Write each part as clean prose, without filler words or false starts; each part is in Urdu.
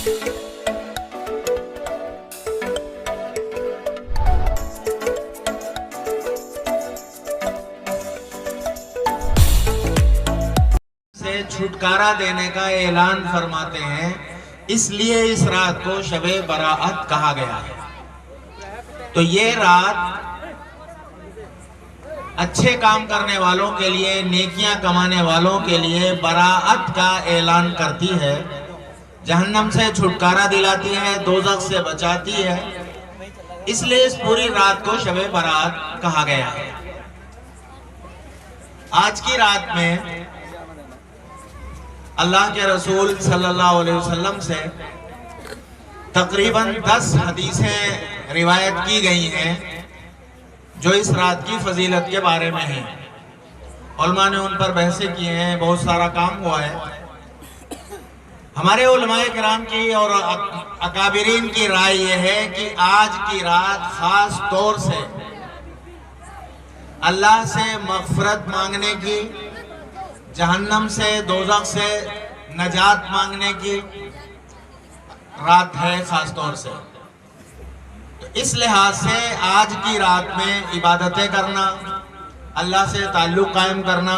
سے چھٹکارا دینے کا اعلان فرماتے ہیں، اس لیے اس رات کو شب براءت کہا گیا ہے۔ تو یہ رات اچھے کام کرنے والوں کے لیے، نیکیاں کمانے والوں کے لیے براءت کا اعلان کرتی ہے، جہنم سے چھٹکارا دلاتی ہے، دوزخ سے بچاتی ہے، اس لیے اس پوری رات کو شب براءت کہا گیا ہے۔ آج کی رات میں اللہ کے رسول صلی اللہ علیہ وسلم سے تقریباً 10 حدیثیں روایت کی گئی ہیں جو اس رات کی فضیلت کے بارے میں ہیں۔ علماء نے ان پر بحثیں کی ہیں، بہت سارا کام ہوا ہے۔ ہمارے علماء کرام کی اور اکابرین کی رائے یہ ہے کہ آج کی رات خاص طور سے اللہ سے مغفرت مانگنے کی، جہنم سے، دوزخ سے نجات مانگنے کی رات ہے خاص طور سے۔ تو اس لحاظ سے آج کی رات میں عبادتیں کرنا، اللہ سے تعلق قائم کرنا،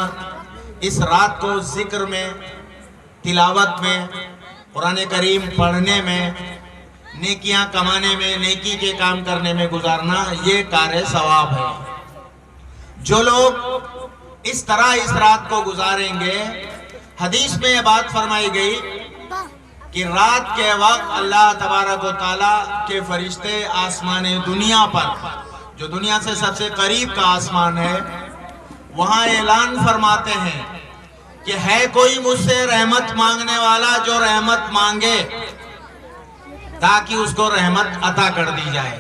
اس رات کو ذکر میں، تلاوت میں، قرآن کریم پڑھنے میں، نیکیاں کمانے میں، نیکی کے کام کرنے میں گزارنا، یہ کار ثواب ہے۔ جو لوگ اس طرح اس رات کو گزاریں گے، حدیث میں یہ بات فرمائی گئی کہ رات کے وقت اللہ تبارک و تعالیٰ کے فرشتے آسمان دنیا پر، جو دنیا سے سب سے قریب کا آسمان ہے، وہاں اعلان فرماتے ہیں کہ ہے کوئی مجھ سے رحمت مانگنے والا جو رحمت مانگے تاکہ اس کو رحمت عطا کر دی جائے،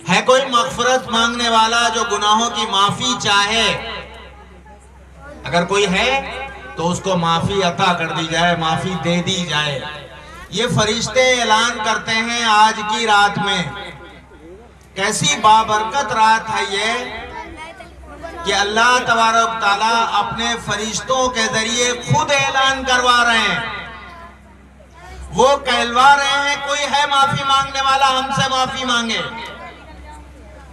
ہے کوئی مغفرت مانگنے والا جو گناہوں کی معافی چاہے، اگر کوئی ہے تو اس کو معافی عطا کر دی جائے، معافی دے دی جائے۔ یہ فرشتے اعلان کرتے ہیں آج کی رات میں۔ کیسی بابرکت رات ہے یہ کہ اللہ تبارک تعالیٰ اپنے فرشتوں کے ذریعے خود اعلان کروا رہے ہیں، وہ کہلوا رہے ہیں کوئی ہے معافی مانگنے والا، ہم سے معافی مانگے،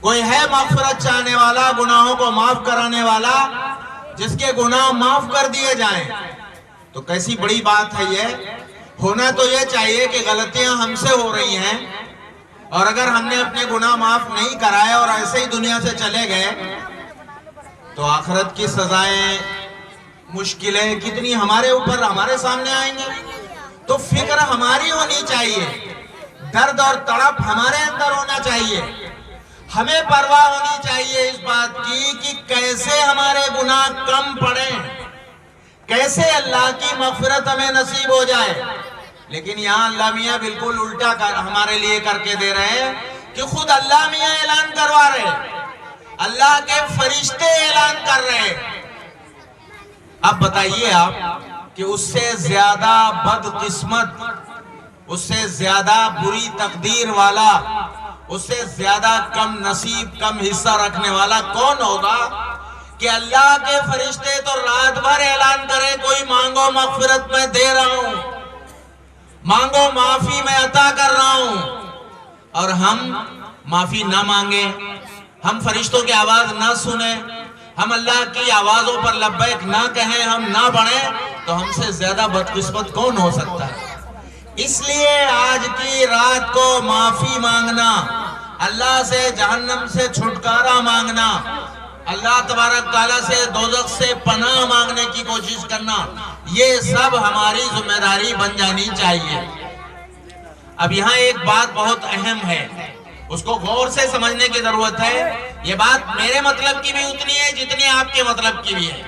کوئی ہے مغفرت چاہنے والا، گناہوں کو معاف کرانے والا، جس کے گناہ معاف کر دیے جائیں۔ تو کیسی بڑی بات ہے یہ۔ ہونا تو یہ چاہیے کہ غلطیاں ہم سے ہو رہی ہیں، اور اگر ہم نے اپنے گناہ معاف نہیں کرائے اور ایسے ہی دنیا سے چلے گئے تو آخرت کی سزائیں، مشکلیں کتنی ہمارے اوپر، ہمارے سامنے آئیں گے۔ تو فکر ہماری ہونی چاہیے، درد اور تڑپ ہمارے اندر ہونا چاہیے، ہمیں پرواہ ہونی چاہیے اس بات کی کہ کیسے ہمارے گناہ کم پڑیں، کیسے اللہ کی مغفرت ہمیں نصیب ہو جائے۔ لیکن یہاں اللہ میاں بالکل الٹا ہمارے لیے کر کے دے رہے ہیں کہ خود اللہ میاں اعلان کروا رہے، اللہ کے فرشتے اعلان کر رہے۔ اب بتائیے آپ کہ اس سے زیادہ بدقسمت، اس سے زیادہ بری تقدیر والا، اس سے زیادہ کم نصیب، کم حصہ رکھنے والا کون ہوگا کہ اللہ کے فرشتے تو رات بھر اعلان کریں کوئی مانگو مغفرت میں دے رہا ہوں، مانگو معافی میں عطا کر رہا ہوں، اور ہم معافی نہ مانگیں، ہم فرشتوں کی آواز نہ سنیں، ہم اللہ کی آوازوں پر لبیک نہ کہیں، ہم نہ بڑھیں، تو ہم سے زیادہ بدقسمت کون ہو سکتا ہے۔ اس لیے آج کی رات کو معافی مانگنا، اللہ سے جہنم سے چھٹکارا مانگنا، اللہ تبارک تعالیٰ سے دوزخ سے پناہ مانگنے کی کوشش کرنا، یہ سب ہماری ذمہ داری بن جانی چاہیے۔ اب یہاں ایک بات بہت اہم ہے، اس کو غور سے سمجھنے کی ضرورت ہے۔ یہ بات میرے مطلب کی بھی اتنی ہے جتنی آپ کے مطلب کی بھی ہے،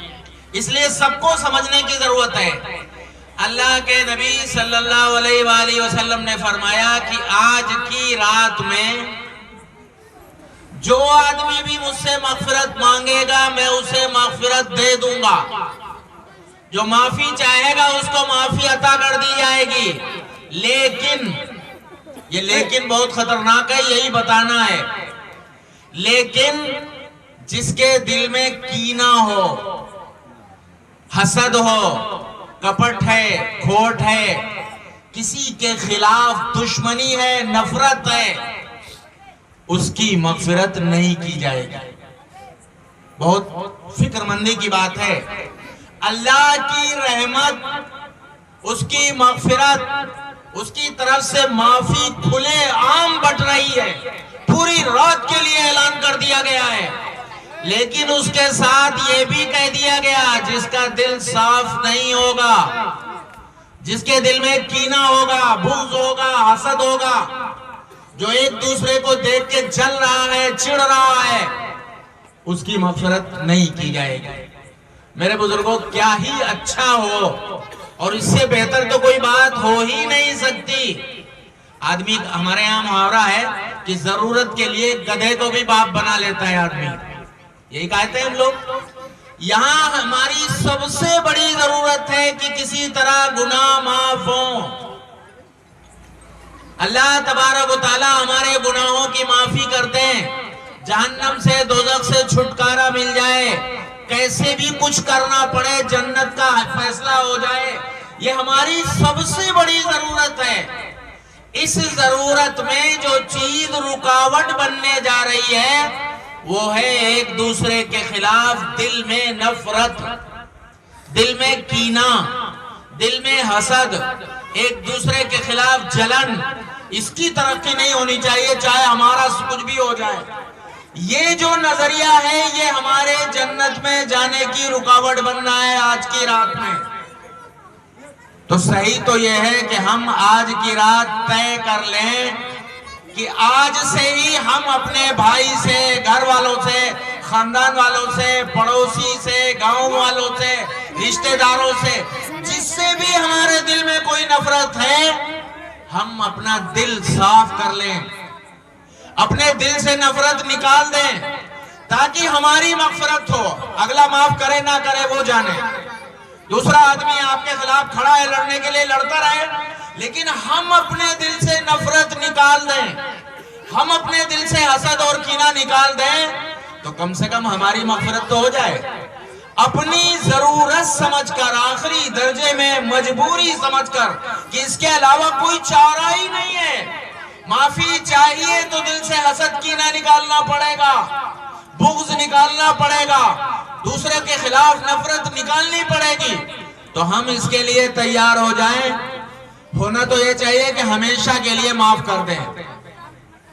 اس لیے سب کو سمجھنے کی ضرورت ہے۔ اللہ کے نبی صلی اللہ علیہ وآلہ وسلم نے فرمایا کہ آج کی رات میں جو آدمی بھی مجھ سے مغفرت مانگے گا میں اسے مغفرت دے دوں گا، جو معافی چاہے گا اس کو معافی عطا کر دی جائے گی، لیکن یہ لیکن بہت خطرناک ہے، یہی بتانا ہے، لیکن جس کے دل میں کینہ ہو، حسد ہو، کپٹ ہے، کھوٹ ہے، کسی کے خلاف دشمنی ہے، نفرت ہے، اس کی مغفرت نہیں کی جائے گی۔ بہت فکر مندی کی بات ہے، اللہ کی رحمت، اس کی مغفرت، اس کی طرف سے معافی کھلے عام بٹ رہی ہے، پوری رات کے لیے اعلان کر دیا گیا ہے، لیکن اس کے ساتھ یہ بھی کہہ دیا گیا جس کا دل صاف نہیں ہوگا، جس کے دل میں کینہ ہوگا، بغض ہوگا، حسد ہوگا، جو ایک دوسرے کو دیکھ کے جل رہا ہے، چڑ رہا ہے، اس کی مغفرت نہیں کی جائے گی۔ میرے بزرگوں، کیا ہی اچھا ہو، اور اس سے بہتر تو کوئی بات ہو ہی نہیں سکتی۔ آدمی، ہمارے یہاں محاورہ ہے کہ ضرورت کے لیے گدھے کو بھی باپ بنا لیتا ہے آدمی، یہی کہتے ہیں ہم لوگ۔ یہاں ہماری سب سے بڑی ضرورت ہے کہ کسی طرح گناہ معاف ہوں، اللہ تبارک و تعالی ہمارے گناہوں کی معافی کر دیں، جہنم سے، دوزخ سے چھٹکارا مل جائے، کیسے بھی کچھ کرنا پڑے جنت کا فیصلہ ہو جائے، یہ ہماری سب سے بڑی ضرورت ہے۔ اس ضرورت میں جو چیز رکاوٹ بننے جا رہی ہے وہ ہے ایک دوسرے کے خلاف دل میں نفرت، دل میں کینہ، دل میں حسد، ایک دوسرے کے خلاف جلن۔ اس کی ترقی نہیں ہونی چاہیے چاہے ہمارا کچھ بھی ہو جائے۔ یہ جو نظریہ ہے یہ ہمارے جنت میں جانے کی رکاوٹ بننا ہے آج کی رات میں۔ تو صحیح تو یہ ہے کہ ہم آج کی رات طے کر لیں کہ آج سے ہی ہم اپنے بھائی سے، گھر والوں سے، خاندان والوں سے، پڑوسی سے، گاؤں والوں سے، رشتہ داروں سے، جس سے بھی ہمارے دل میں کوئی نفرت ہے، ہم اپنا دل صاف کر لیں، اپنے دل سے نفرت نکال دیں تاکہ ہماری مغفرت ہو۔ اگلا معاف کرے نہ کرے وہ جانے، دوسرا آدمی آپ کے خلاف کھڑا ہے لڑنے کے لیے، لڑتا رہے، لیکن ہم اپنے دل سے نفرت نکال دیں، ہم اپنے دل سے حسد اور کینہ نکال دیں، تو کم سے کم ہماری مغفرت تو ہو جائے۔ اپنی ضرورت سمجھ کر، آخری درجے میں مجبوری سمجھ کر کہ اس کے علاوہ کوئی چارہ ہی نہیں ہے، معافی چاہیے تو دل سے حسد کینہ نکالنا پڑے گا، بغض نکالنا پڑے گا، دوسرے کے خلاف نفرت نکالنی پڑے گی، تو ہم اس کے لیے تیار ہو جائیں۔ ہونا تو یہ چاہیے کہ ہمیشہ کے لیے معاف کر دیں۔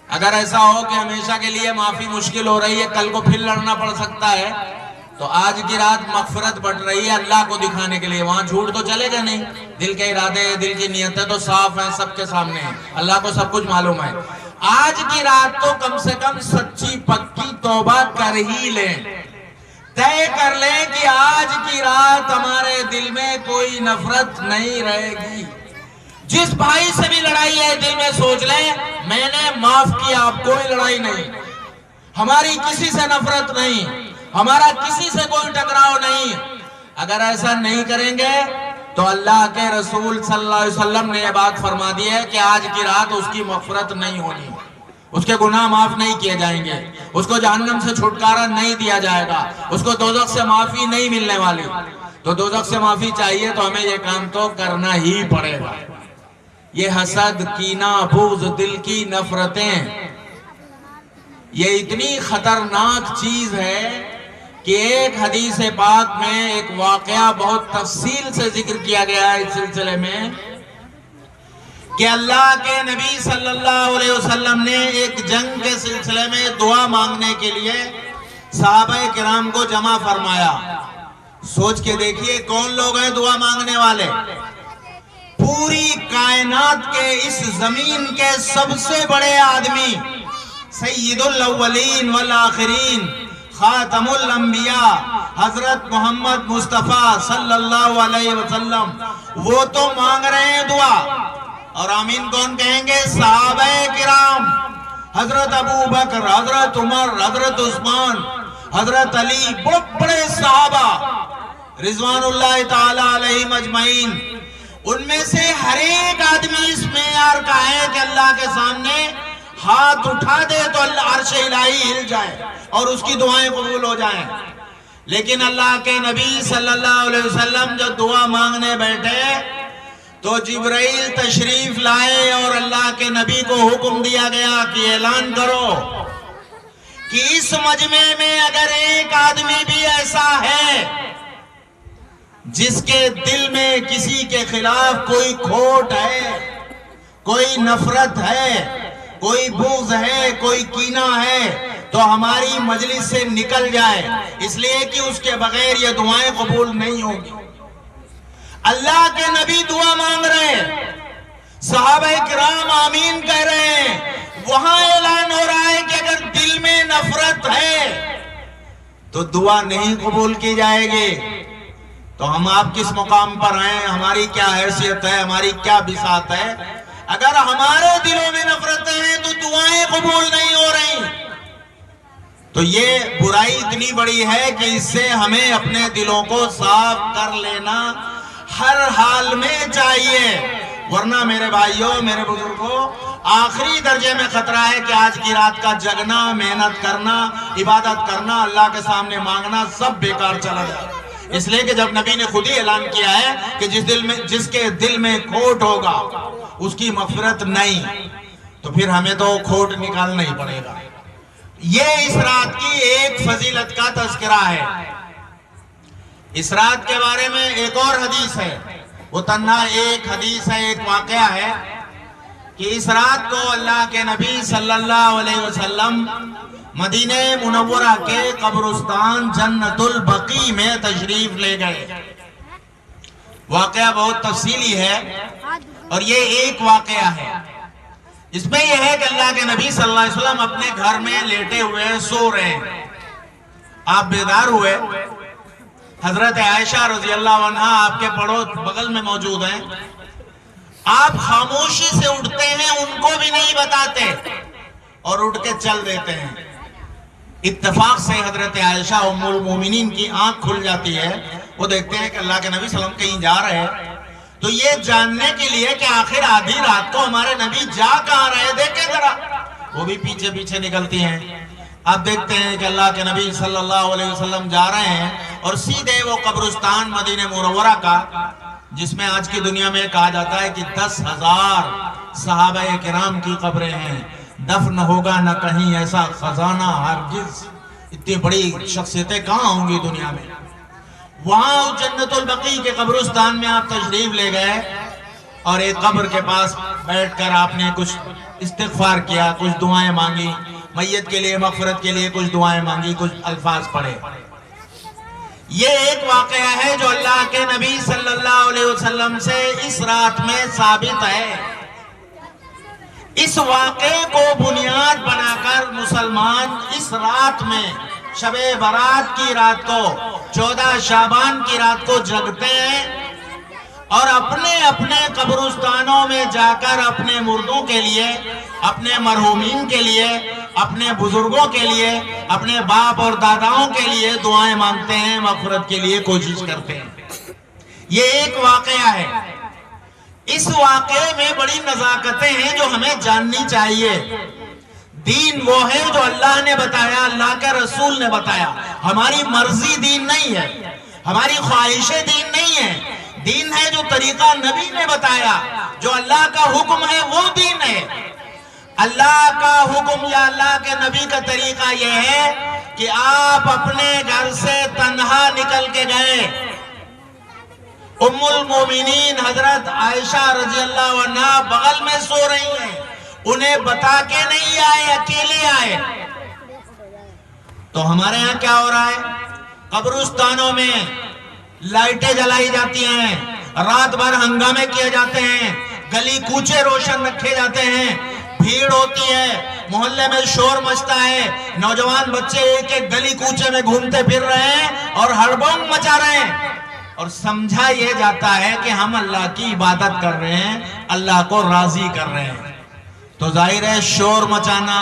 اگر ایسا ہو کہ ہمیشہ کے لیے معافی مشکل ہو رہی ہے، کل کو پھر لڑنا پڑ سکتا ہے، تو آج کی رات مغفرت بٹ رہی ہے اللہ کو دکھانے کے لیے، وہاں جھوٹ تو چلے گا نہیں، دل کے ارادے، دل کی نیتیں تو صاف ہیں، سب کے سامنے ہیں، اللہ کو سب کچھ معلوم ہے۔ آج کی رات تو کم سے کم سچی پکی توبہ کر ہی لیں، طے کر لیں کہ آج کی رات ہمارے دل میں کوئی نفرت نہیں رہے گی۔ جس بھائی سے بھی لڑائی ہے دل میں سوچ لیں میں نے معاف کیا، اب کوئی لڑائی نہیں، ہماری کسی سے نفرت نہیں، ہمارا کسی سے کوئی ٹکراؤ نہیں۔ اگر ایسا نہیں کریں گے تو اللہ کے رسول صلی اللہ علیہ وسلم نے یہ بات فرما دی ہے کہ آج کی رات اس کی مغفرت نہیں ہونی، اس کے گناہ معاف نہیں کیے جائیں گے، اس کو جہنم سے چھٹکارا نہیں دیا جائے گا، اس کو دوزخ سے معافی نہیں ملنے والی۔ تو دوزخ سے معافی چاہیے تو ہمیں یہ کام تو کرنا ہی پڑے گا۔ یہ حسد، کینہ، بغض، دل کی نفرتیں، یہ اتنی خطرناک چیز ہے کہ ایک حدیث پاک میں ایک واقعہ بہت تفصیل سے ذکر کیا گیا ہے اس سلسلے میں کہ اللہ کے نبی صلی اللہ علیہ وسلم نے ایک جنگ کے سلسلے میں دعا مانگنے کے لیے صحابہ کرام کو جمع فرمایا۔ سوچ کے دیکھیے کون لوگ ہیں دعا مانگنے والے؟ پوری کائنات کے اس زمین کے سب سے بڑے آدمی، سید الاولین والآخرین، خاتم الانبیاء، حضرت محمد مصطفیٰ صلی اللہ علیہ وسلم، وہ تو مانگ رہے ہیں دعا، اور آمین کون کہیں گے؟ صحابہ کرام، حضرت ابو بکر، حضرت عمر، حضرت عثمان، حضرت علی، بہت بڑے صحابہ رضوان اللہ تعالی علیہم اجمعین، ان میں سے ہر ایک آدمی اس معیار کا ہے کہ اللہ کے سامنے ہاتھ اٹھا دے تو عرش الہی ہل جائے اور اس کی دعائیں قبول ہو جائیں۔ لیکن اللہ کے نبی صلی اللہ علیہ وسلم جب دعا مانگنے بیٹھے تو جبرائیل تشریف لائے اور اللہ کے نبی کو حکم دیا گیا کہ اعلان کرو کہ اس مجمع میں اگر ایک آدمی بھی ایسا ہے جس کے دل میں کسی کے خلاف کوئی کھوٹ ہے، کوئی نفرت ہے، کوئی بغض ہے، کوئی کینہ ہے، تو ہماری مجلس سے نکل جائے، اس لیے کہ اس کے بغیر یہ دعائیں قبول نہیں ہوگی۔ اللہ کے نبی دعا مانگ رہے ہیں، صحابہ کرام آمین کہہ رہے ہیں، وہاں اعلان ہو رہا ہے کہ اگر دل میں نفرت ہے تو دعا نہیں قبول کی جائے گی۔ تو ہم آپ کس مقام پر ہیں، ہماری کیا حیثیت ہے، ہماری کیا بساط ہے؟ اگر ہمارے دلوں میں نفرتیں ہیں تو دعائیں قبول نہیں ہو رہی۔ تو یہ برائی اتنی بڑی ہے کہ اس سے ہمیں اپنے دلوں کو صاف کر لینا ہر حال میں چاہیے، ورنہ میرے بھائیوں، میرے بزرگوں، آخری درجے میں خطرہ ہے کہ آج کی رات کا جگنا، محنت کرنا، عبادت کرنا، اللہ کے سامنے مانگنا سب بیکار چلا جائے۔ اس لیے کہ جب نبی نے خود ہی اعلان کیا ہے کہ جس کے دل میں کھوٹ ہوگا اس کی مغفرت نہیں، تو پھر ہمیں تو کھوٹ نکالنا ہی پڑے گا۔ یہ اس رات کی ایک فضیلت کا تذکرہ ہے۔ اس رات کے بارے میں ایک اور حدیث ہے، وہ تنہا ایک حدیث ہے، ایک واقعہ ہے کہ اس رات کو اللہ کے نبی صلی اللہ علیہ وسلم مدینہ منورہ کے قبرستان جنت البقیع میں تشریف لے گئے۔ واقعہ بہت تفصیلی ہے اور یہ ایک واقعہ ہے۔ اس میں یہ ہے کہ اللہ کے نبی صلی اللہ علیہ وسلم اپنے گھر میں لیٹے ہوئے سو رہے ہیں، آپ بیدار ہوئے، حضرت عائشہ رضی اللہ عنہا آپ کے پڑوس بغل میں موجود ہیں، آپ خاموشی سے اٹھتے ہیں، ان کو بھی نہیں بتاتے اور اٹھ کے چل دیتے ہیں۔ اتفاق سے حضرت عائشہ ام المومنین کی آنکھ کھل جاتی ہے، وہ دیکھتے ہیں کہ اللہ کے نبی صلی اللہ علیہ وسلم کہیں جا رہے ہیں، تو یہ جاننے کے لیے کہ آخر آدھی رات کو ہمارے نبی جا کہاں رہے، دیکھیں ذرا، وہ بھی پیچھے پیچھے نکلتی ہیں۔ آپ دیکھتے ہیں کہ اللہ کے نبی صلی اللہ علیہ وسلم جا رہے ہیں اور سیدھے وہ قبرستان مدینہ منورہ کا، جس میں آج کی دنیا میں کہا جاتا ہے کہ 10,000 صحابہ کرام کی قبریں ہیں، دفن ہوگا نہ کہیں ایسا خزانہ، ہرگز اتنی بڑی شخصیتیں کہاں ہوں گی دنیا میں۔ وہاں جنت البقیع کے قبرستان میں آپ تشریف لے گئے اور ایک قبر کے پاس بیٹھ کر آپ نے کچھ استغفار کیا، کچھ دعائیں مانگی، میت کے لیے مغفرت کے لیے کچھ دعائیں مانگی، کچھ الفاظ پڑھے۔ یہ ایک واقعہ ہے جو اللہ کے نبی صلی اللہ علیہ وسلم سے اس رات میں ثابت ہے۔ اس واقعے کو بنیاد بنا کر مسلمان اس رات میں، شب برات کی رات کو، 14 شعبان کی رات کو جگتے ہیں اور اپنے اپنے قبرستانوں میں جا کر اپنے مردوں کے لیے، اپنے مرحومین کے لیے، اپنے بزرگوں کے لیے، اپنے باپ اور داداؤں کے لیے دعائیں مانگتے ہیں، مغفرت کے لیے کوشش کرتے ہیں۔ یہ ایک واقعہ ہے۔ اس واقعے میں بڑی نزاکتیں ہیں جو ہمیں جاننی چاہیے۔ دین وہ ہے جو اللہ نے بتایا، اللہ کے رسول نے بتایا، ہماری مرضی دین نہیں ہے، ہماری خواہش دین نہیں ہے۔ دین ہے جو طریقہ نبی نے بتایا، جو اللہ کا حکم ہے وہ دین ہے۔ اللہ کا حکم یا اللہ کے نبی کا طریقہ یہ ہے کہ آپ اپنے گھر سے تنہا نکل کے گئے، ام المومنین حضرت عائشہ رضی اللہ عنہ بغل میں سو رہی ہیں، انہیں بتا کے نہیں آئے، اکیلے آئے۔ تو ہمارے ہاں کیا ہو رہا ہے؟ قبرستانوں میں لائٹیں جلائی جاتی ہیں، رات بھر ہنگامے کیے جاتے ہیں، گلی کوچے روشن رکھے جاتے ہیں، بھیڑ ہوتی ہے، محلے میں شور مچتا ہے، نوجوان بچے ایک ایک گلی کوچے میں گھومتے پھر رہے ہیں اور ہڑبڑ مچا رہے ہیں، اور سمجھا یہ جاتا ہے کہ ہم اللہ کی عبادت کر رہے ہیں، اللہ کو راضی کر رہے ہیں۔ تو ظاہر ہے شور مچانا،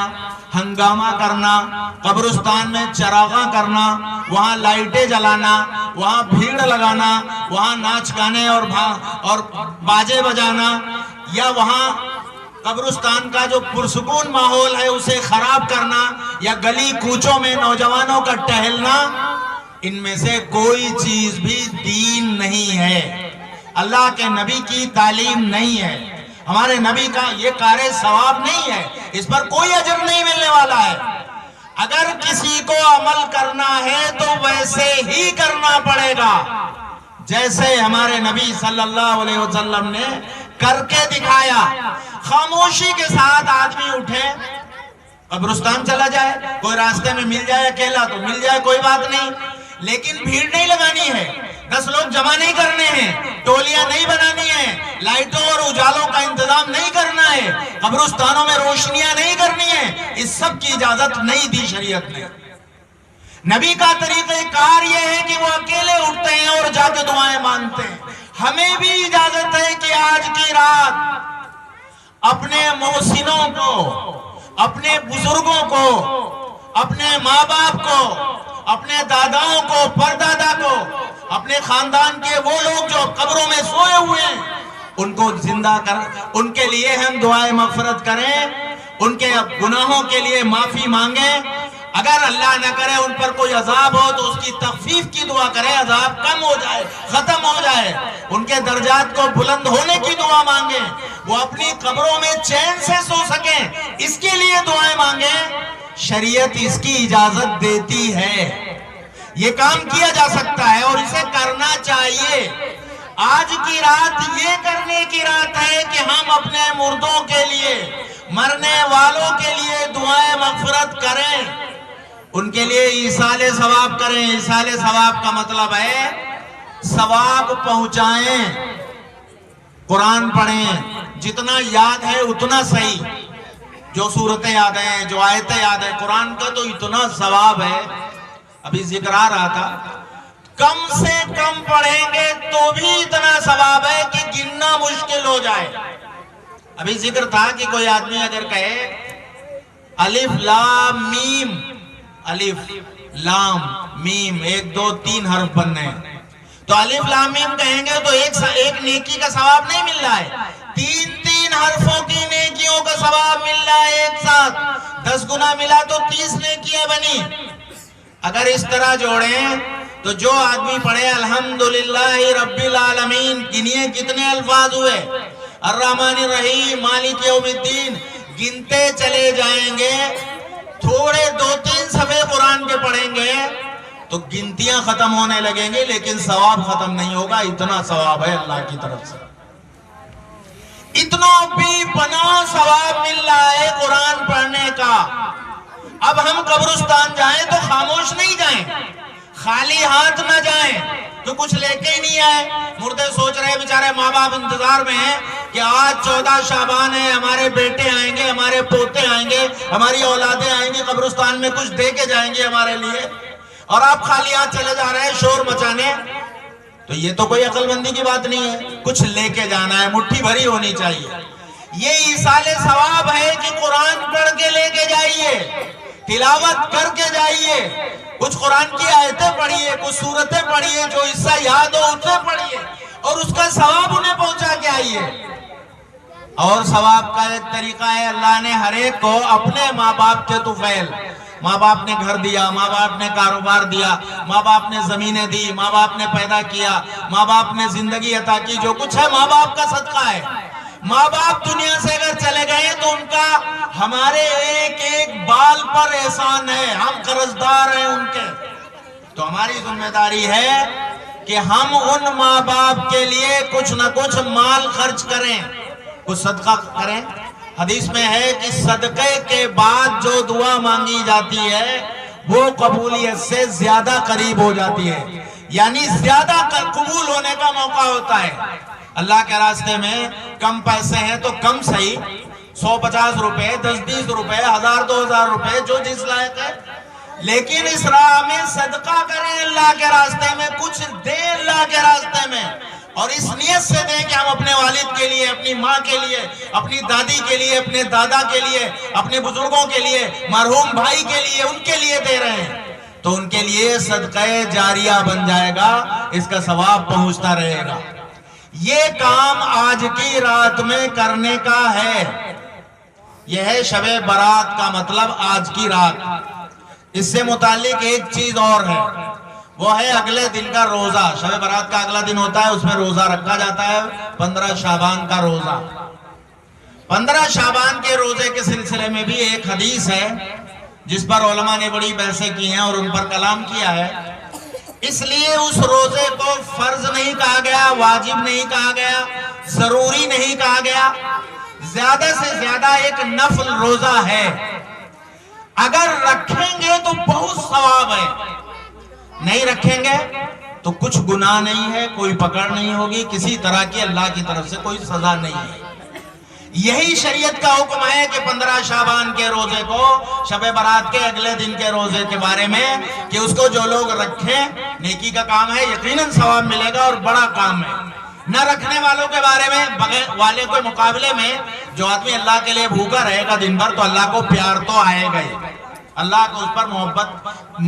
ہنگامہ کرنا، قبرستان میں چراغاں کرنا، وہاں لائٹیں جلانا، وہاں بھیڑ لگانا، وہاں ناچ گانے اور باجے بجانا، یا وہاں قبرستان کا جو پرسکون ماحول ہے اسے خراب کرنا، یا گلی کوچوں میں نوجوانوں کا ٹہلنا، ان میں سے کوئی چیز بھی دین نہیں ہے۔ اللہ کے نبی کی تعلیم نہیں ہے، ہمارے نبی کا یہ کار ثواب نہیں ہے، اس پر کوئی اجر نہیں ملنے والا ہے۔ اگر کسی کو عمل کرنا ہے تو ویسے ہی کرنا پڑے گا جیسے ہمارے نبی صلی اللہ علیہ وسلم نے کر کے دکھایا۔ خاموشی کے ساتھ آدمی اٹھے، قبرستان چلا جائے، کوئی راستے میں مل جائے اکیلا تو مل جائے، کوئی بات نہیں، لیکن بھیڑ نہیں لگانی ہے، 10 لوگ جمع نہیں کرنے ہیں، ٹولیاں نہیں بنانی ہیں، لائٹوں اور اجالوں کا انتظام نہیں کرنا ہے، قبرستانوں میں روشنیاں نہیں کرنی ہیں، اس سب کی اجازت نہیں دی شریعت نے۔ نبی کا طریقہ کار یہ ہے کہ وہ اکیلے اٹھتے ہیں اور جا کے دعائیں مانگتے ہیں۔ ہمیں بھی اجازت ہے کہ آج کی رات اپنے محسنوں کو، اپنے بزرگوں کو، اپنے ماں باپ کو، اپنے داداؤں کو، پردادا کو، اپنے خاندان کے وہ لوگ جو قبروں میں سوئے ہوئے ہیں ان کو زندہ کر، ان کے لیے ہم دعائیں مغفرت کریں، ان کے گناہوں کے لیے معافی مانگیں۔ اگر اللہ نہ کرے ان پر کوئی عذاب ہو تو اس کی تخفیف کی دعا کریں، عذاب کم ہو جائے، ختم ہو جائے، ان کے درجات کو بلند ہونے کی دعا مانگیں، وہ اپنی قبروں میں چین سے سو سکیں، اس کے لیے دعائیں مانگیں۔ شریعت اس کی اجازت دیتی ہے، یہ کام کیا جا سکتا ہے اور اسے کرنا چاہیے۔ آج کی رات یہ کرنے کی رات ہے کہ ہم اپنے مردوں کے لیے، مرنے والوں کے لیے دعائیں مغفرت کریں، ان کے لیے ایصال ثواب کریں۔ ایصال ثواب کا مطلب ہے ثواب پہنچائیں، قرآن پڑھیں، جتنا یاد ہے اتنا صحیح، جو صورتیں یاد ہیں، جو آیتیں یاد ہیں، قرآن کا تو اتنا ثواب ہے۔ ابھی ذکر آ رہا تھا، کم سے کم پڑھیں گے تو بھی اتنا ثواب ہے کہ گننا مشکل ہو جائے۔ ابھی ذکر تھا کہ کوئی آدمی اگر کہے الف لام میم، الف لام میم 1 2 3 حرف بننے ہیں، تو الف لام میم کہیں گے تو ایک نیکی کا ثواب نہیں مل رہا ہے، 3 حرفوں کی نیکیوں کا ثواب مل رہا ہے ایک ساتھ، 10 گنا ملا تو 30 نیکیاں بنی۔ اگر اس طرح جوڑیں تو جو آدمی پڑھے الحمدللہ رب العالمین، گنیے کتنے الفاظ ہوئے، الرحمن الرحیم مالک یوم الدین، گنتے چلے جائیں گے، تھوڑے 2-3 صفحے قرآن کے پڑھیں گے تو گنتیاں ختم ہونے لگیں گے، لیکن ثواب ختم نہیں ہوگا، اتنا ثواب ہے اللہ کی طرف سے، اتنا بھی پناہ ثواب مل رہا ہے قرآن پڑھنے کا۔ اب ہم قبرستان جائیں تو خاموش نہیں جائیں، خالی ہاتھ نہ جائیں تو کچھ لے کے ہی نہیں آئے۔ مردے سوچ رہے بیچارے، ماں باپ انتظار میں ہیں کہ آج 14 شعبان ہے، ہمارے بیٹے آئیں گے، ہمارے پوتے آئیں گے، ہماری اولادیں آئیں گی، قبرستان میں کچھ دے کے جائیں گے ہمارے لیے، اور آپ خالی ہاتھ چلے جا رہے ہیں شور مچانے۔ تو یہ تو کوئی عقل مندی کی بات نہیں ہے، کچھ لے کے جانا ہے، مٹھی بھری ہونی چاہیے۔ یہ ایصال ثواب ہے کہ قرآن پڑھ کے لے کے جائیے، تلاوت کر کے جائیے، کچھ قرآن کی آیتیں پڑھیے، کچھ سورتیں پڑھیے، جو حصہ یاد ہو اسے پڑھیے اور اس کا ثواب انہیں پہنچا کے آئیے۔ اور ثواب کا ایک طریقہ ہے، اللہ نے ہر ایک کو اپنے ماں باپ کے طفیل، ماں باپ نے گھر دیا، ماں باپ نے کاروبار دیا، ماں باپ نے زمینیں دی، ماں باپ نے پیدا کیا، ماں باپ نے زندگی عطا کی، جو کچھ ہے ماں باپ کا صدقہ ہے۔ ماں باپ دنیا سے اگر چلے گئے تو ان کا ہمارے ایک ایک بال پر احسان ہے، ہم قرضدار ہیں ان کے، تو ہماری ذمہ داری ہے کہ ہم ان ماں باپ کے لیے کچھ نہ کچھ مال خرچ کریں، کچھ صدقہ کریں۔ حدیث میں ہے کہ صدقے کے بعد جو دعا مانگی جاتی ہے وہ قبولیت سے زیادہ قریب ہو جاتی ہے، یعنی زیادہ قبول ہونے کا موقع ہوتا ہے۔ اللہ کے راستے میں کم پیسے ہیں تو کم صحیح، 150 روپے، 10-20 روپے، 1000-2000 روپے، جو جس لائق ہے، لیکن اس راہ میں صدقہ کریں، اللہ کے راستے میں کچھ دیں، اللہ کے راستے میں، اور اس نیت سے دیں کہ ہم اپنے والد کے لیے، اپنی ماں کے لیے، اپنی دادی کے لیے، اپنے دادا کے لیے، اپنے بزرگوں کے لیے، مرحوم بھائی کے لیے، ان کے لیے دے رہے ہیں، تو ان کے لیے صدقہ جاریہ بن جائے گا، اس کا ثواب پہنچتا رہے گا۔ یہ کام آج کی رات میں کرنے کا ہے، یہ ہے شب برات کا مطلب آج کی رات۔ اس سے متعلق ایک چیز اور ہے، وہ ہے اگلے دن کا روزہ. شب برات کا اگلا دن ہوتا ہے, اس میں روزہ رکھا جاتا ہے, 15 شعبان کا روزہ. 15 شعبان کے روزے کے سلسلے میں بھی ایک حدیث ہے جس پر علماء نے بڑی بحثیں کی ہیں اور ان پر کلام کیا ہے. اس لیے اس روزے کو فرض نہیں کہا گیا, واجب نہیں کہا گیا, ضروری نہیں کہا گیا. زیادہ سے زیادہ ایک نفل روزہ ہے. اگر رکھیں گے تو بہت ثواب ہے, نہیں رکھیں گے تو کچھ گناہ نہیں ہے, کوئی پکڑ نہیں ہوگی, کسی طرح کی اللہ کی طرف سے کوئی سزا نہیں ہے. یہی شریعت کا حکم ہے کہ 15 شعبان کے روزے کو, شب برات کے اگلے دن کے روزے کے بارے میں, کہ اس کو جو لوگ رکھیں نیکی کا کام ہے, یقیناً ثواب ملے گا اور بڑا کام ہے. نہ رکھنے والوں کے بارے میں, والے کے مقابلے میں جو آدمی اللہ کے لیے بھوکا رہے گا دن بھر, تو اللہ کو پیار تو آئے گا ہی, اللہ کو اس پر محبت,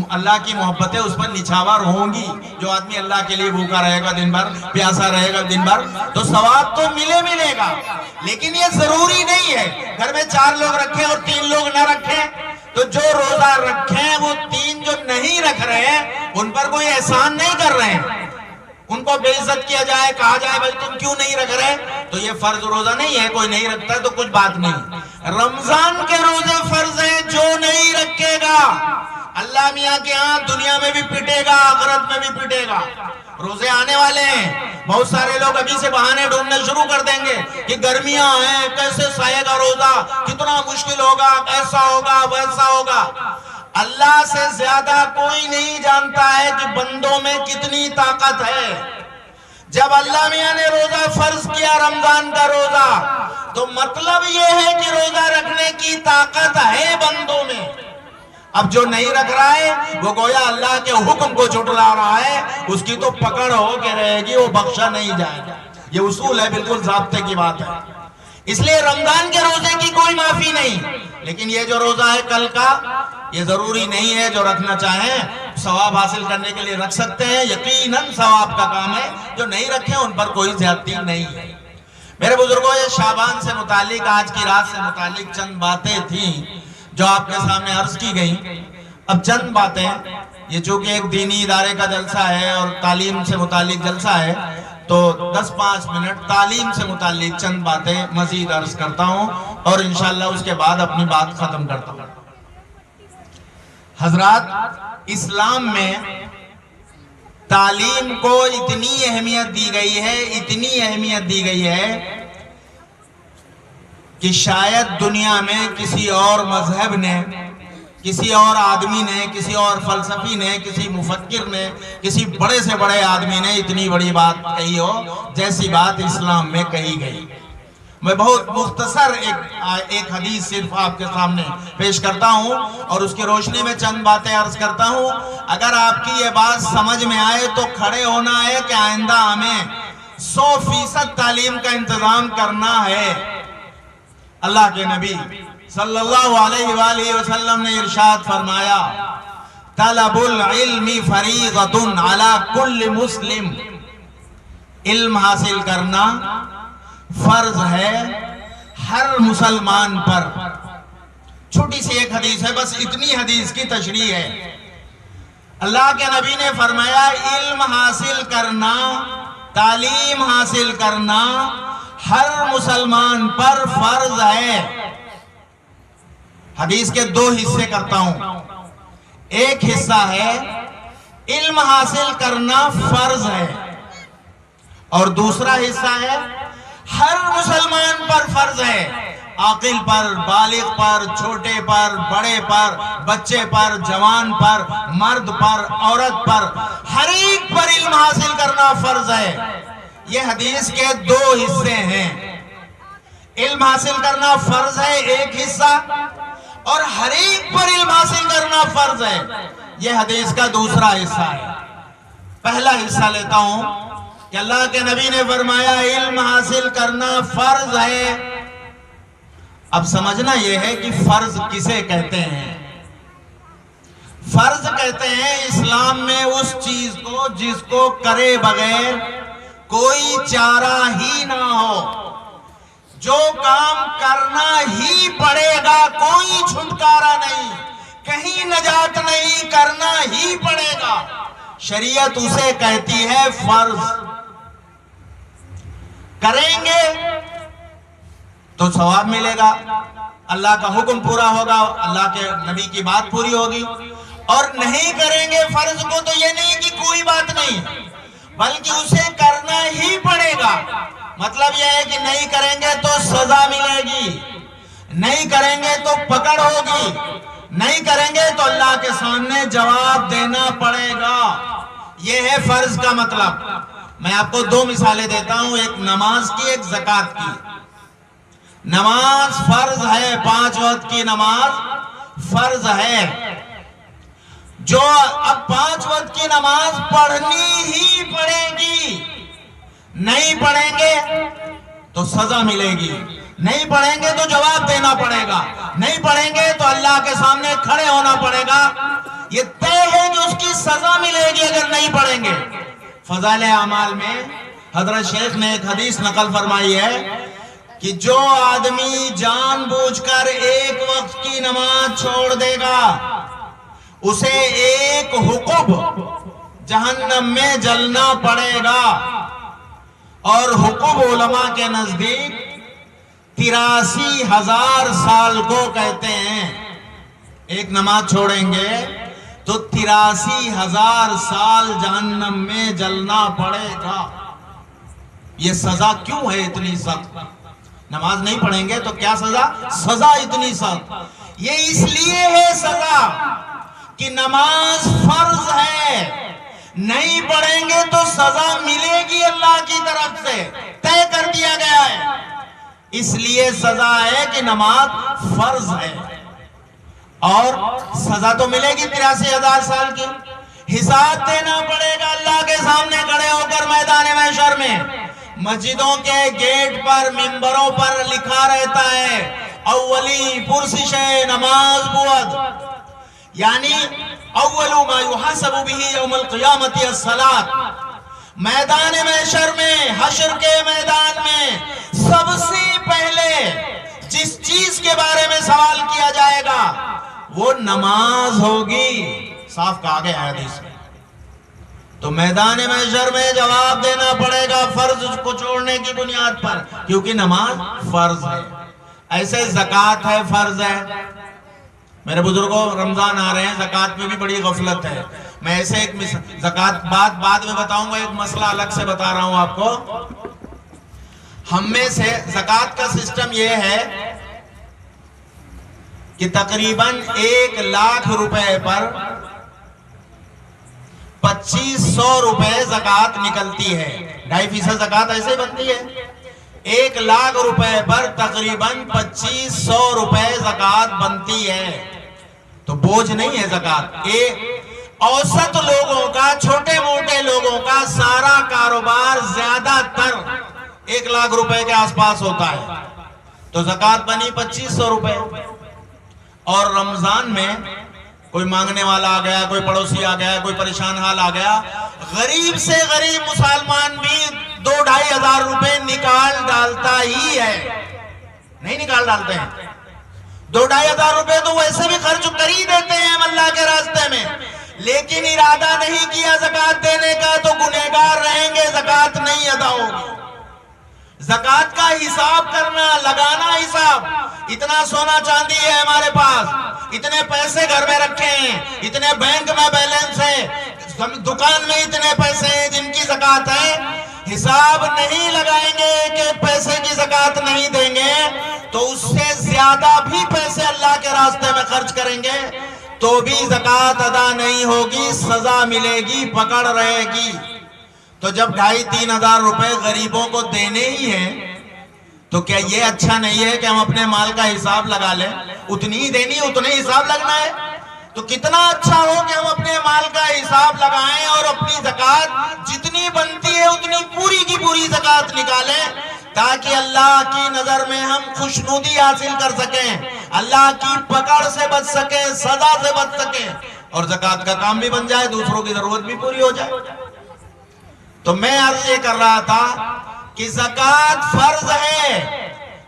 اللہ کی محبتیں اس پر نچھاور ہوں گی. جو آدمی اللہ کے لیے بھوکا رہے گا دن بھر, پیاسا رہے گا دن بھر, تو ثواب تو ملے گا. لیکن یہ ضروری نہیں ہے گھر میں 4 لوگ رکھیں اور 3 لوگ نہ رکھیں. تو جو روزہ رکھیں وہ 3 جو نہیں رکھ رہے ہیں ان پر کوئی احسان نہیں کر رہے ہیں, ان کو بے عزت کیا جائے, کہا جائے بھائی تم کیوں نہیں رکھ رہے, تو یہ فرض روزہ نہیں ہے. کوئی نہیں رکھتا تو کچھ بات نہیں. رمضان کے روزے فرض ہیں, جو نہیں رکھے گا اللہ میاں کے ہاں دنیا میں بھی پٹے گا, آخرت میں بھی پٹے گا. روزے آنے والے ہیں, بہت سارے لوگ ابھی سے بہانے ڈھونڈنے شروع کر دیں گے کہ گرمیاں ہیں, کیسے سائے گا روزہ, کتنا مشکل ہوگا, ایسا ہوگا ویسا ہوگا. اللہ سے زیادہ کوئی نہیں جانتا ہے کہ بندوں میں کتنی طاقت ہے. جب اللہ میاں نے روزہ فرض کیا رمضان کا روزہ, تو مطلب یہ ہے کہ روزہ رکھنے کی طاقت ہے بندوں میں. اب جو نہیں رکھ رہا ہے وہ گویا اللہ کے حکم کو جھٹلا رہا ہے, اس کی تو پکڑ ہو کے رہے گی, وہ بخشا نہیں جائے گا. یہ اصول ہے, بالکل ضابطے کی بات ہے. اس لیے رمضان کے روزے کی کوئی معافی نہیں. لیکن یہ جو روزہ ہے کل کا, یہ ضروری نہیں ہے. جو رکھنا چاہیں ثواب حاصل کرنے کے لیے رکھ سکتے ہیں, یقیناً ثواب کا کام ہے. جو نہیں رکھیں ان پر کوئی زیادتی نہیں ہے. میرے بزرگوں, یہ شعبان سے متعلق, آج کی رات سے متعلق چند باتیں تھیں جو آپ کے سامنے عرض کی گئیں. اب چند باتیں, یہ چونکہ ایک دینی ادارے کا جلسہ ہے اور تعلیم سے متعلق جلسہ ہے, تو 10-5 منٹ تعلیم سے متعلق چند باتیں مزید عرض کرتا ہوں اور انشاءاللہ اس کے بعد اپنی بات ختم کرتا ہوں. حضرات, اسلام میں تعلیم کو اتنی اہمیت دی گئی ہے, اتنی اہمیت دی گئی ہے کہ شاید دنیا میں کسی اور مذہب نے, کسی اور آدمی نے, کسی اور فلسفی نے, کسی مفکر نے, کسی بڑے سے بڑے آدمی نے اتنی بڑی بات کہی ہو جیسی بات اسلام میں کہی گئی. میں بہت مختصر ایک حدیث صرف آپ کے سامنے پیش کرتا ہوں اور اس کی روشنی میں چند باتیں عرض کرتا ہوں. اگر آپ کی یہ بات سمجھ میں آئے تو کھڑے ہونا ہے کہ آئندہ ہمیں 100% تعلیم کا انتظام کرنا ہے. اللہ کے نبی صلی اللہ علیہ وآلہ وسلم نے ارشاد فرمایا, طلب العلم فریضۃ علی کل مسلم, علم حاصل کرنا فرض ہے ہر مسلمان پر. چھوٹی سی ایک حدیث ہے, بس اتنی حدیث کی تشریح ہے. اللہ کے نبی نے فرمایا علم حاصل کرنا, تعلیم حاصل کرنا ہر مسلمان پر فرض ہے. حدیث کے 2 حصے کرتا ہوں. ایک حصہ ہے علم حاصل کرنا فرض ہے, اور دوسرا حصہ ہے ہر مسلمان پر فرض ہے. عاقل پر, بالغ پر, چھوٹے پر, بڑے پر, بچے پر, جوان پر, مرد پر, عورت پر, ہر ایک پر علم حاصل کرنا فرض ہے. یہ حدیث کے 2 حصے ہیں. علم حاصل کرنا فرض ہے ایک حصہ, اور ہر ایک پر علم حاصل کرنا فرض ہے, یہ حدیث کا دوسرا حصہ ہے. پہلا حصہ لیتا ہوں کہ اللہ کے نبی نے فرمایا علم حاصل کرنا فرض ہے. اب سمجھنا یہ ہے کہ فرض کسے کہتے ہیں. فرض کہتے ہیں اسلام میں اس چیز کو جس کو کرے بغیر کوئی چارہ ہی نہ ہو, جو کام کرنا ہی پڑے گا, کوئی چھٹکارا نہیں, کہیں نجات نہیں, کرنا ہی پڑے گا. شریعت اسے کہتی ہے فرض. کریں گے تو ثواب ملے گا، اللہ کا حکم پورا ہوگا، اللہ کے نبی کی بات پوری ہوگی. اور نہیں کریں گے فرض کو تو یہ نہیں کہ کوئی بات نہیں، بلکہ اسے کرنا ہی پڑے گا. مطلب یہ ہے کہ نہیں کریں گے تو سزا ملے گی، نہیں کریں گے تو پکڑ ہوگی، نہیں کریں گے تو اللہ کے سامنے جواب دینا پڑے گا. یہ ہے فرض کا مطلب. میں آپ کو دو مثالیں دیتا ہوں، ایک نماز کی، ایک زکوٰۃ کی. نماز فرض ہے، 5 وقت کی نماز فرض ہے. جو اب 5 وقت کی نماز پڑھنی ہی پڑے گی، نہیں پڑھیں گے تو سزا ملے گی، نہیں پڑھیں گے تو جواب دینا پڑے گا، نہیں پڑھیں گے تو اللہ کے سامنے کھڑے ہونا پڑے گا. یہ طے ہے کہ اس کی سزا ملے گی اگر نہیں پڑھیں گے. فضائل اعمال میں حضرت شیخ نے ایک حدیث نقل فرمائی ہے کہ جو آدمی جان بوجھ کر ایک وقت کی نماز چھوڑ دے گا اسے ایک حقب جہنم میں جلنا پڑے گا. اور حقب علماء کے نزدیک 83,000 سال کو کہتے ہیں. ایک نماز چھوڑیں گے تو 83,000 سال جہنم میں جلنا پڑے گا. یہ سزا کیوں ہے اتنی سخت؟ نماز نہیں پڑھیں گے تو کیا سزا؟ سزا اتنی سخت یہ اس لیے ہے سزا کہ نماز فرض ہے، نہیں پڑھیں گے تو سزا ملے گی اللہ کی طرف سے، طے کر دیا گیا ہے. اس لیے سزا ہے کہ نماز فرض ہے. اور سزا تو ملے گی 83,000 سال کی. حساب دینا پڑے گا اللہ کے سامنے کھڑے ہو کر میدان محشر میں. مسجدوں کے گیٹ پر، منبروں پر لکھا رہتا ہے اولی پرسش نماز بود، یعنی اول ما یحاسب به یوم القیامت الصلاۃ. میدان محشر میں، حشر کے میدان میں سب سے پہلے جس چیز کے بارے میں سوال کیا جائے گا وہ نماز ہوگی. صاف کہا گیا ہے حدیث میں. تو میدان محشر میں جواب دینا پڑے گا فرض کو چھوڑنے کی بنیاد پر، کیونکہ نماز فرض ہے. ایسے زکوٰۃ ہے، فرض ہے. میرے بزرگوں رمضان آ رہے ہیں، زکوٰۃ میں بھی بڑی غفلت ہے. میں ایسے ایک زکوٰۃ بعد میں بتاؤں گا، ایک مسئلہ الگ سے بتا رہا ہوں آپ کو. ہم میں سے زکوٰۃ کا سسٹم یہ ہے کہ تقریباً 1,00,000 روپے پر 2,500 روپے زکوٰۃ نکلتی ہے. 2.5% زکوٰۃ ایسے ہی بنتی ہے. 1,00,000 روپے پر تقریباً 2,500 روپے زکوٰۃ بنتی ہے. تو بوجھ نہیں ہے زکوٰۃ. اوسط لوگوں کا، چھوٹے موٹے لوگوں کا سارا کاروبار زیادہ تر 1,00,000 روپے کے آس پاس ہوتا ہے. تو زکوٰۃ بنی 2,500 روپے. اور رمضان میں کوئی مانگنے والا آ گیا، کوئی پڑوسی آ گیا، کوئی پریشان حال آ گیا، غریب سے غریب مسلمان بھی 2-2.5 ہزار روپے نکال ڈالتا ہی ہے. نہیں نکال ڈالتے ہیں 2-2.5 ہزار روپے تو ویسے بھی خرچ کر ہی دیتے ہیں ہم اللہ کے راستے میں. لیکن ارادہ نہیں کیا زکوٰۃ دینے کا تو گنہگار رہیں گے، زکوٰۃ نہیں ادا ہوگی. زکوٰۃ کا حساب کرنا، لگانا حساب. اتنا سونا چاندی ہے ہمارے پاس، اتنے پیسے گھر میں رکھے ہیں، اتنے بینک میں بیلنس ہے، دکان میں اتنے پیسے ہیں جن کی زکوٰۃ ہے. حساب نہیں لگائیں گے کہ پیسے کی زکوٰۃ نہیں دیں گے تو اس سے زیادہ بھی پیسے اللہ کے راستے میں خرچ کریں گے تو بھی زکوٰۃ ادا نہیں ہوگی، سزا ملے گی، پکڑ رہے گی. تو جب 2,500-3,000 ہزار روپے غریبوں کو دینے ہی ہیں تو کیا یہ اچھا نہیں ہے کہ ہم اپنے مال کا حساب لگا لیں؟ اتنی ہی دینی، اتنے حساب لگنا ہے. تو کتنا اچھا ہو کہ ہم اپنے مال کا حساب لگائیں اور اپنی زکوٰۃ جتنی بنتی ہے اتنی پوری کی پوری زکوٰۃ نکالیں تاکہ اللہ کی نظر میں ہم خوشنودی حاصل کر سکیں، اللہ کی پکڑ سے بچ سکیں، سزا سے بچ سکیں، اور زکوٰۃ کا کام بھی بن جائے، دوسروں کی ضرورت بھی پوری ہو جائے. تو میں عرض یہ کر رہا تھا کہ زکوٰۃ فرض ہے،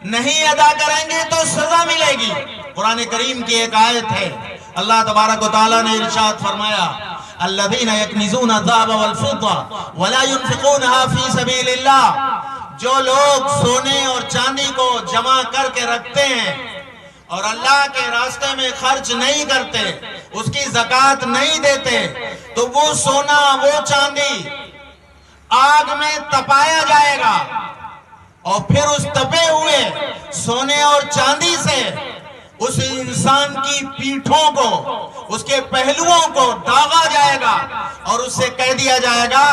نہیں ادا کریں گے تو سزا ملے گی. قرآن کریم کی ایک آیت ہے، اللہ تبارک و تعالیٰ نے ارشاد فرمایا الذین یکنزون الذهب والفضة ولا ينفقونها فی سبیل اللہ، جو لوگ سونے اور چاندی کو جمع کر کے رکھتے ہیں اور اللہ کے راستے میں خرچ نہیں کرتے، اس کی زکوٰۃ نہیں دیتے، تو وہ سونا وہ چاندی آگ میں تپایا جائے گا، اور پھر اس تپے ہوئے سونے اور چاندی سے اس انسان کی پیٹھوں کو، اس کے پہلوؤں کو داغا جائے گا، اور اس سے کہہ دیا جائے گا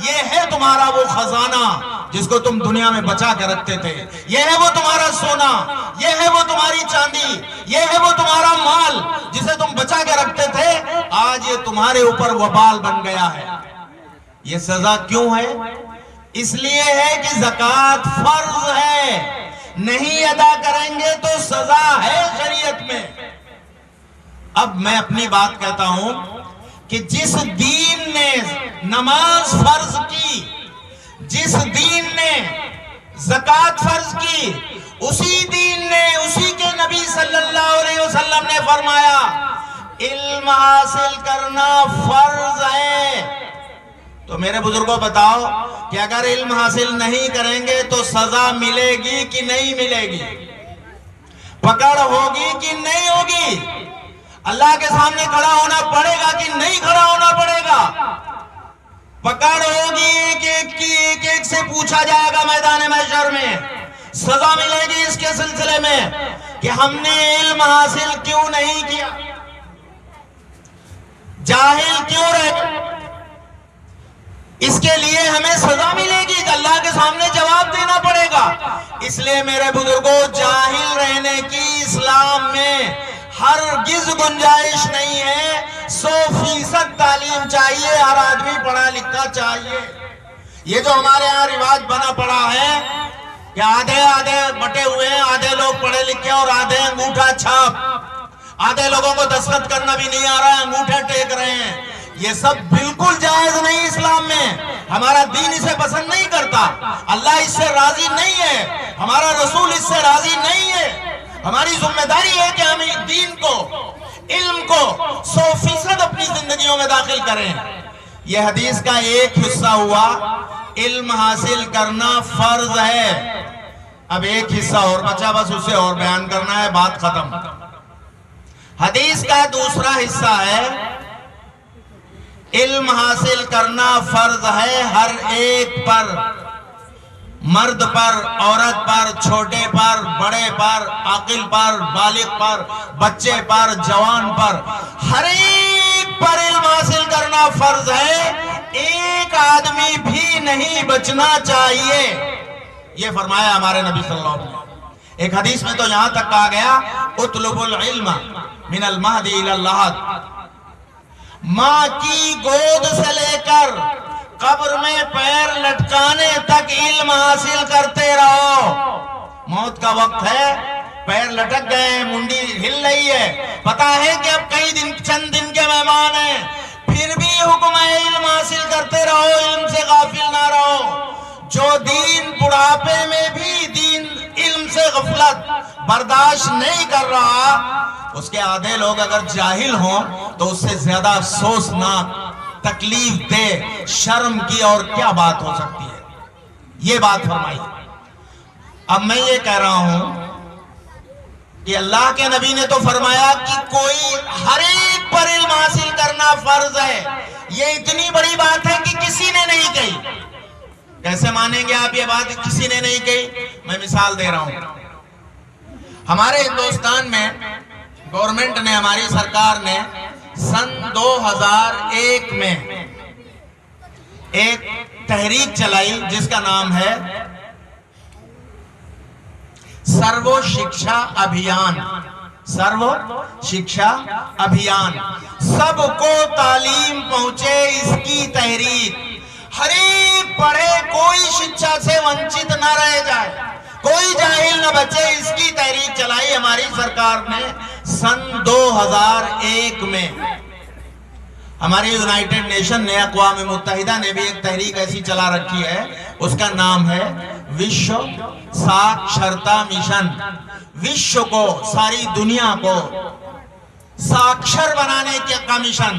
یہ ہے تمہارا وہ خزانہ جس کو تم دنیا میں بچا کے رکھتے تھے، یہ ہے وہ تمہارا سونا، یہ ہے وہ تمہاری چاندی، یہ ہے وہ تمہارا مال جسے تم بچا کے رکھتے تھے، آج یہ تمہارے اوپر وبال بن گیا ہے۔ یہ سزا کیوں ہے؟ اس لیے ہے کہ زکوٰۃ فرض ہے، نہیں ادا کریں گے تو سزا ہے شریعت میں۔ اب میں اپنی بات کہتا ہوں کہ جس دین نے نماز فرض کی، جس دین نے زکوٰۃ فرض کی، اسی دین نے، اسی کے نبی صلی اللہ علیہ وسلم نے فرمایا علم حاصل کرنا فرض ہے۔ تو میرے بزرگوں بتاؤ کہ اگر علم حاصل نہیں کریں گے تو سزا ملے گی کہ نہیں ملے گی؟ پکڑ ہوگی کہ نہیں ہوگی؟ اللہ کے سامنے کھڑا ہونا پڑے گا کہ نہیں کھڑا ہونا پڑے گا؟ پکڑ ہوگی، ایک ایک سے پوچھا جائے گا میدان محشر میں، سزا ملے گی اس کے سلسلے میں کہ ہم نے علم حاصل کیوں نہیں کیا، جاہل کیوں رہے، اس کے لیے ہمیں سزا ملے گی، اللہ کے سامنے جواب دینا پڑے گا۔ اس لیے میرے بزرگوں، جاہل رہنے کی اسلام میں ہرگز گنجائش نہیں ہے، 100% تعلیم چاہیے، ہر آدمی پڑھا لکھا چاہیے۔ یہ جو ہمارے ہاں رواج بنا پڑا ہے کہ آدھے بٹے ہوئے ہیں، آدھے لوگ پڑھے لکھے اور آدھے انگوٹھا چھاپ، آدھے لوگوں کو دستخط کرنا بھی نہیں آ رہا ہے، انگوٹھے ٹیک رہے ہیں، یہ سب بالکل جائز نہیں اسلام میں۔ ہمارا دین اسے پسند نہیں کرتا، اللہ اس سے راضی نہیں ہے، ہمارا رسول اس سے راضی نہیں ہے۔ ہماری ذمہ داری ہے کہ ہم دین کو، علم کو 100% اپنی زندگیوں میں داخل کریں۔ یہ حدیث کا ایک حصہ ہوا، علم حاصل کرنا فرض ہے۔ اب ایک حصہ اور بچا، بس اسے اور بیان کرنا ہے، بات ختم۔ حدیث کا دوسرا حصہ ہے علم حاصل کرنا فرض ہے ہر ایک پر، مرد پر، عورت پر، چھوٹے پر، بڑے پر، عاقل پر، بالغ پر، بچے پر، جوان پر، ہر ایک پر علم حاصل کرنا فرض ہے، ایک آدمی بھی نہیں بچنا چاہیے، یہ فرمایا ہمارے نبی صلی اللہ علیہ وسلم۔ ایک حدیث میں تو یہاں تک کہا گیا اطلب العلم من المہد الی اللحد، ماں کی گود سے لے کر قبر میں پیر لٹکانے تک علم حاصل کرتے رہو۔ موت کا وقت ہے، پیر لٹک گئے، منڈی ہل رہی ہے، پتا ہے کہ اب کئی دن، چند دن کے مہمان ہیں، پھر بھی حکم ہے علم حاصل کرتے رہو، علم سے غافل نہ رہو۔ جو دین بڑھاپے میں بھی دین علم سے غفلت برداشت نہیں کر رہا، اس کے آدھے لوگ اگر جاہل ہوں تو اس سے زیادہ افسوسناک، تکلیف دہ، شرم کی اور کیا بات ہو سکتی ہے؟ یہ بات فرمائی۔ اب میں یہ کہہ رہا ہوں کہ اللہ کے نبی نے تو فرمایا کہ کوئی ہر ایک پر علم حاصل کرنا فرض ہے، یہ اتنی بڑی بات ہے کہ کسی نے نہیں کہی۔ کیسے مانیں گے آپ یہ بات کسی نے نہیں کہی؟ میں مثال دے رہا ہوں۔ ہمارے ہندوستان میں گورنمنٹ نے، ہماری سرکار نے سن 2001 میں ایک تحریک چلائی جس کا نام ہے سرو شکشا ابھیان۔ سرو شکشا ابھیان، سب کو تعلیم پہنچے، اس کی تحریک، ہر ایک پڑھے، کوئی شکشا سے ونچت نہ رہ جائے، کوئی جاہل نہ بچے، اس کی تحریک چلائی ہماری سرکار نے سن 2001 میں۔ ہماری یونائٹڈ نیشن نے، اقوام متحدہ نے بھی ایک تحریک ایسی چلا رکھی ہے، اس کا نام ہے وشو ساکشرتا مشن۔ وشو کو، ساری دنیا کو ساکشر بنانے کا مشن۔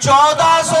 1400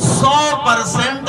100%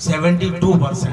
72%,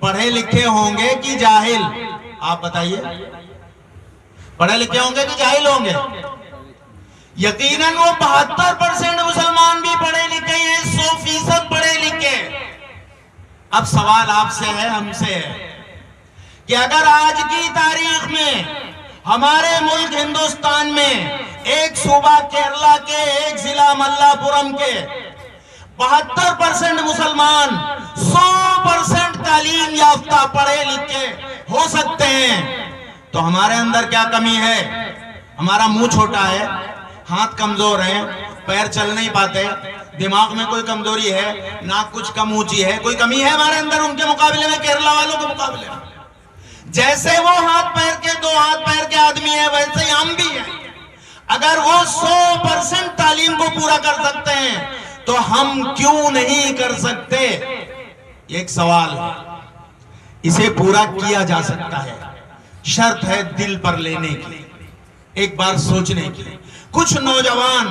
پڑھے لکھے ہوں گے کہ جاہل؟ آپ بتائیے، پڑھے لکھے ہوں گے کہ جاہل ہوں گے؟ یقیناً وہ 72% مسلمان بھی پڑھے لکھے ہیں، 100% پڑھے لکھے۔ اب سوال آپ سے ہے، ہم سے ہے کہ اگر آج کی تاریخ میں ہمارے ملک ہندوستان میں ایک صوبہ کیرلا کے، ایک ضلع ملا پورم کے 72% مسلمان 100% تعلیم یافتہ پڑھے لکھے ہو سکتے ہیں، تو ہمارے اندر کیا کمی ہے؟ ہمارا منہ چھوٹا ہے، ہاتھ کمزور ہیں، پیر چل نہیں پاتے، دماغ میں کوئی کمزوری ہے، ناک کچھ کم اونچی ہے، کوئی کمی ہے ہمارے اندر ان کے مقابلے میں، کیرلا والوں کے مقابلے میں؟ جیسے وہ ہاتھ پیر کے، 2 ہاتھ پیر کے آدمی ہیں، ویسے ہی ہم بھی ہیں۔ اگر وہ 100% تعلیم کو پورا کر سکتے ہیں تو ہم کیوں نہیں کر سکتے؟ یہ ایک سوال ہے، اسے پورا کیا جا سکتا ہے، شرط ہے دل پر لینے کی، ایک بار سوچنے کی۔ کچھ نوجوان،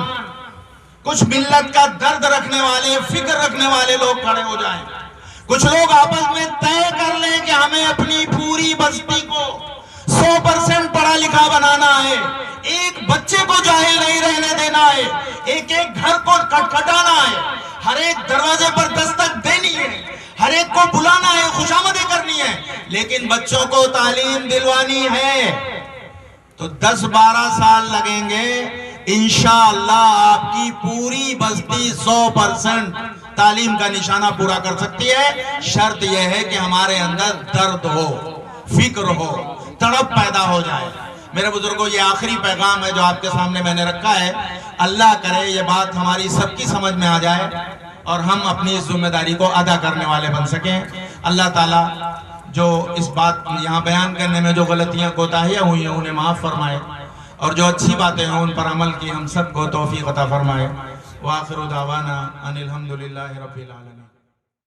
کچھ ملت کا درد رکھنے والے، فکر رکھنے والے لوگ کھڑے ہو جائیں، کچھ لوگ آپس میں طے کر لیں کہ ہمیں اپنی پوری بستی کو 100% پڑھا لکھا بنانا ہے، ایک بچے کو جاہل نہیں رہنے دینا ہے، ایک ایک گھر کو کھٹکھٹانا ہے، ہر ایک دروازے پر دستک دینی ہے، ہر ایک کو بلانا ہے، خوشامدیں کرنی ہے، لیکن بچوں کو تعلیم دلوانی ہے تو 10-12 سال لگیں گے۔ انشاءاللہ آپ کی پوری بستی 100% تعلیم کا نشانہ پورا کر سکتی ہے۔ شرط یہ ہے کہ ہمارے اندر درد ہو، فکر ہو، تڑپ پیدا ہو جائے۔ میرے بزرگوں، یہ آخری پیغام ہے جو آپ کے سامنے میں نے رکھا ہے۔ اللہ کرے یہ بات ہماری سب کی سمجھ میں آ جائے اور ہم اپنی اس ذمہ داری کو ادا کرنے والے بن سکیں۔ اللہ تعالیٰ جو اس بات یہاں بیان کرنے میں جو غلطیاں کوتاہیاں ہوئی ہیں انہیں معاف فرمائے، اور جو اچھی باتیں ہیں ان پر عمل کی ہم سب کو توفیق عطا فرمائے۔ وآخر دعوانا ان الحمدللہ رب العالمین۔